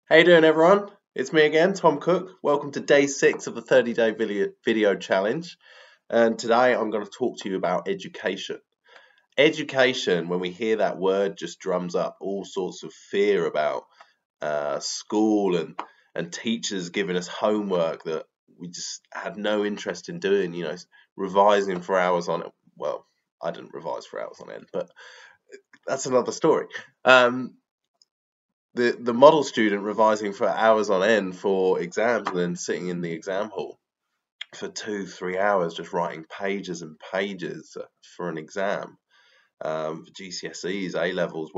How you doing, everyone? It's me again, Tom Cook. Welcome to day 6 of the 30-day video challenge. And today I'm going to talk to you about education. Education, when we hear that word, just drums up all sorts of fear about school and teachers giving us homework that we just had no interest in doing, revising for hours on it. Well, I didn't revise for hours on end, but that's another story. The model student revising for hours on end for exams and then sitting in the exam hall for 2-3 hours just writing pages and pages for an exam, for GCSEs, A levels,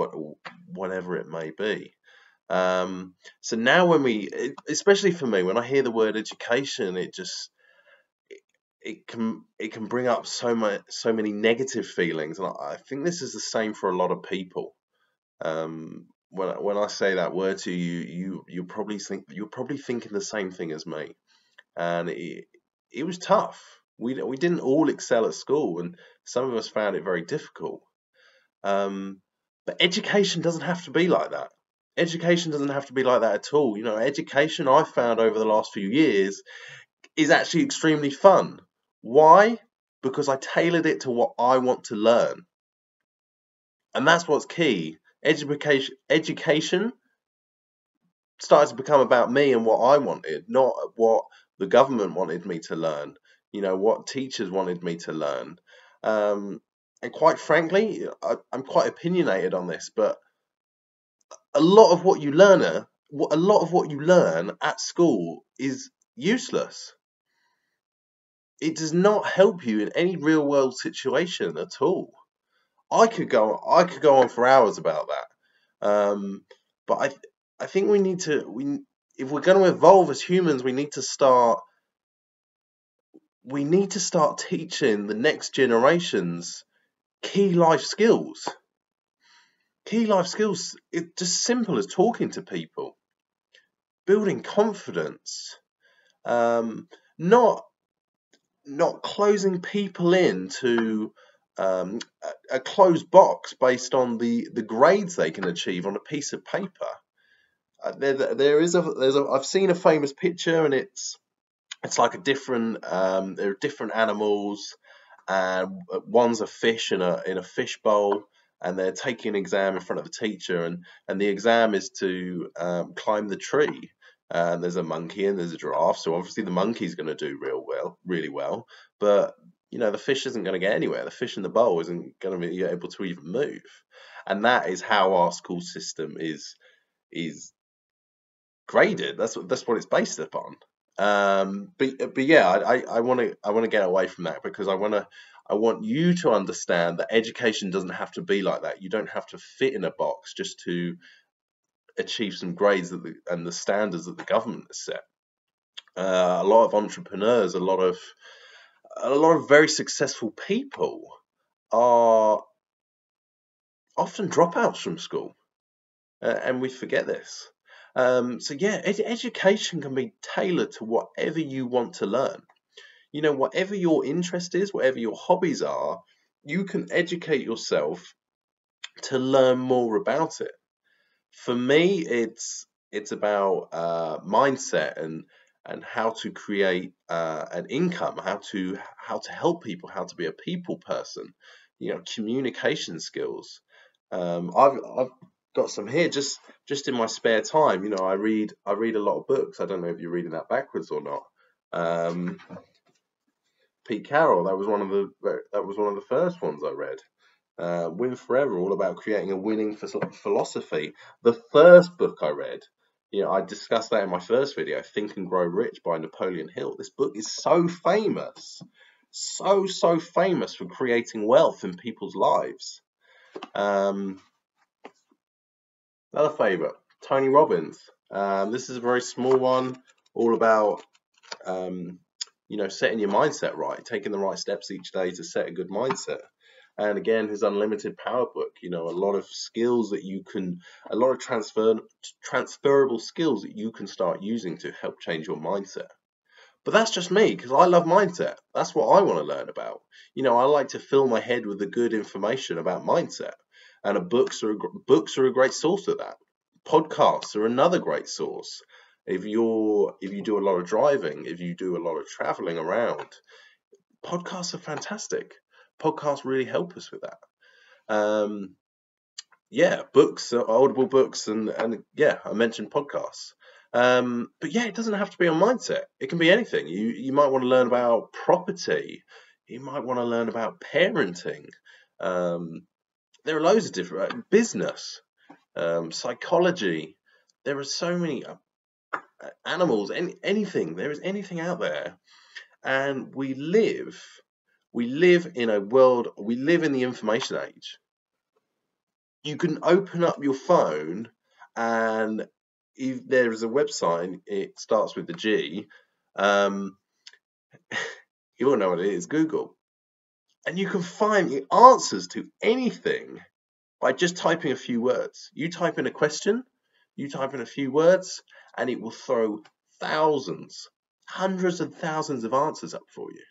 whatever it may be. So now especially for me, when I hear the word education, it can bring up so many negative feelings, and I think this is the same for a lot of people. When I say that word to you, you're probably thinking the same thing as me, and it was tough. We didn't all excel at school, and some of us found it very difficult. But education doesn't have to be like that. Education doesn't have to be like that at all. Education I've found over the last few years is actually extremely fun. Why? Because I tailored it to what I want to learn. And that's what's key. Education started to become about me and what I wanted, not what the government wanted me to learn, what teachers wanted me to learn. And quite frankly, I'm quite opinionated on this, but a lot of what you learn at school is useless. It does not help you in any real world situation at all. I could go on for hours about that. But I think if we're going to evolve as humans, we need to start teaching the next generations key life skills. Key life skills, it's just simple as talking to people, building confidence, not closing people into a closed box based on the grades they can achieve on a piece of paper. I've seen a famous picture, and it's like there are different animals, and one's a fish in a fish bowl, and they're taking an exam in front of the teacher, and the exam is to climb the tree. And there's a monkey and there's a giraffe, so obviously the monkey's going to do really well, but the fish isn't going to get anywhere. The fish in the bowl isn't going to be able to even move, and that is how our school system is graded. That's what it's based upon. But yeah, I want to get away from that, because I want you to understand that education doesn't have to be like that. You don't have to fit in a box just to achieve some grades and the standards that the government has set. A lot of entrepreneurs, a lot of very successful people are often dropouts from school, and we forget this. So yeah, education can be tailored to whatever you want to learn. Whatever your interest is, whatever your hobbies are, you can educate yourself to learn more about it. For me, it's about mindset and how to create an income, how to help people, how to be a people person, communication skills. I've got some here just in my spare time. I read a lot of books. I don't know if you're reading that backwards or not. Pete Carroll, that was one of the first ones I read. Win Forever, all about creating a winning philosophy. The first book I read, I discussed that in my first video, Think and Grow Rich by Napoleon Hill. This book is so famous, so famous for creating wealth in people's lives. Another favorite, Tony Robbins. This is a very small one, all about setting your mindset right, taking the right steps each day to set a good mindset. And again, his Unlimited Power book, a lot of skills a lot of transferable skills that you can start using to help change your mindset. But that's just me, because I love mindset. That's what I want to learn about. I like to fill my head with the good information about mindset, and books are a great source of that. Podcasts are another great source. If you do a lot of driving, if you do a lot of traveling around, podcasts are fantastic. Podcasts really help us with that. Yeah, books, Audible books, and yeah, I mentioned podcasts. But yeah, it doesn't have to be on mindset. It can be anything. You might want to learn about property. You might want to learn about parenting. There are loads of different business, psychology. There are so many animals, anything. There is anything out there, and we live in a world. We live in the information age. You can open up your phone, and if there is a website, it starts with the G. Um, you all know what it is, Google, and you can find the answers to anything by just typing a few words. You type in a question, you type in a few words, and it will throw thousands, hundreds of thousands of answers up for you.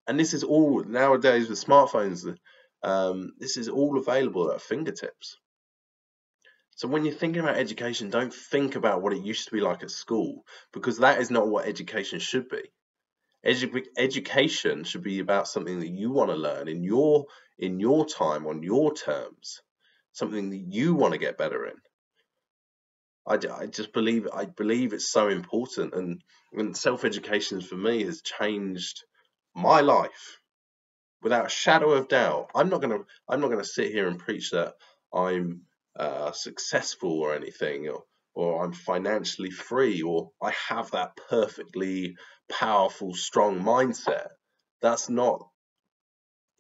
And this is all nowadays with smartphones. This is all available at our fingertips. So when you're thinking about education, don't think about what it used to be like at school, because that is not what education should be. Education should be about something that you want to learn in your time, on your terms, something that you want to get better in. I just believe it's so important, and self-education for me has changed my life without a shadow of doubt. I'm not gonna sit here and preach that I'm successful or anything, or I'm financially free, or I have that perfectly powerful, strong mindset. That's not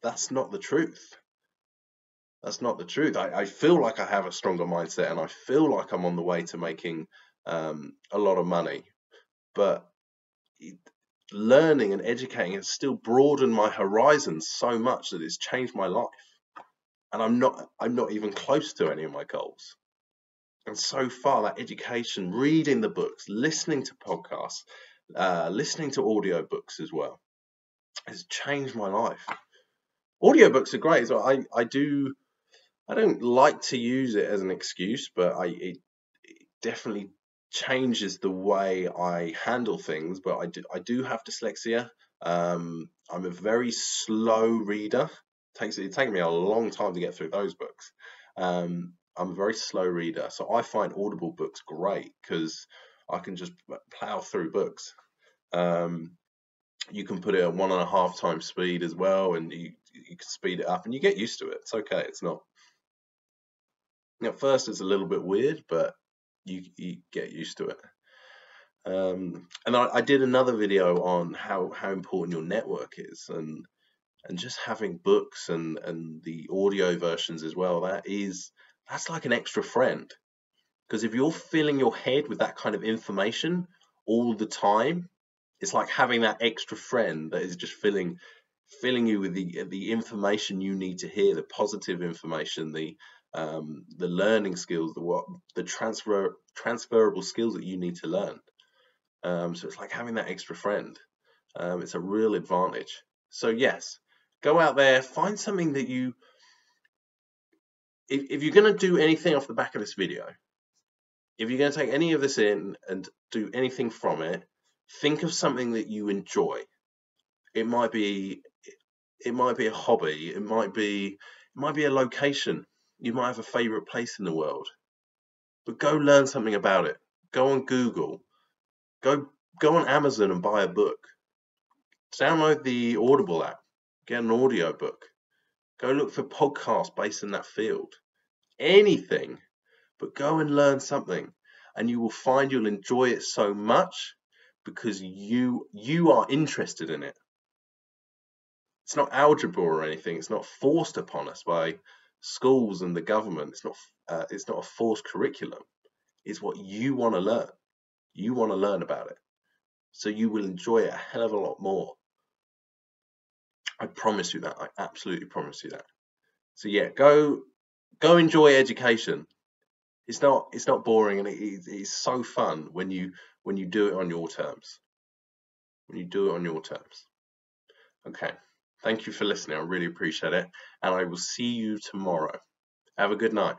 the truth. That's not the truth. I feel like I have a stronger mindset, and I feel like I'm on the way to making a lot of money, but learning and educating has still broadened my horizons so much that it's changed my life, and I'm not even close to any of my goals. And so far, that education, reading the books, listening to podcasts, listening to audiobooks as well, has changed my life. Audiobooks are great. So I don't like to use it as an excuse, but it definitely changes the way I handle things. But I do have dyslexia. I'm a very slow reader. It's taken me a long time to get through those books. I'm a very slow reader, so I find Audible books great because I can just plow through books. You can put it at 1.5 times speed as well, and you can speed it up, and you get used to it. It's okay. It's not. At first, it's a little bit weird, but you get used to it. And I did another video on how important your network is, and just having books and the audio versions as well. That's like an extra friend, because if you're filling your head with that kind of information all the time, it's like having that extra friend that is just filling you with the information you need to hear, the positive information, the learning skills, the transferable skills that you need to learn. So it's like having that extra friend. It's a real advantage. So yes, go out there, find something that if you're going to do anything off the back of this video, if you're going to take any of this in and do anything from it, think of something that you enjoy. It might be a hobby. It might be a location. You might have a favorite place in the world, but go learn something about it. Go on Google. Go on Amazon and buy a book. Download the Audible app. Get an audio book. Go look for podcasts based in that field. Anything, but go and learn something, and you will find you'll enjoy it so much because you are interested in it. It's not algebra or anything. It's not forced upon us by schools and the government. It's not a forced curriculum. It's what you want to learn. You want to learn about it, so you will enjoy it a hell of a lot more. I promise you that. I absolutely promise you that. So yeah, go enjoy education. It's not boring, and it's so fun when you do it on your terms. When you do it on your terms. Okay. Thank you for listening. I really appreciate it, and I will see you tomorrow. Have a good night.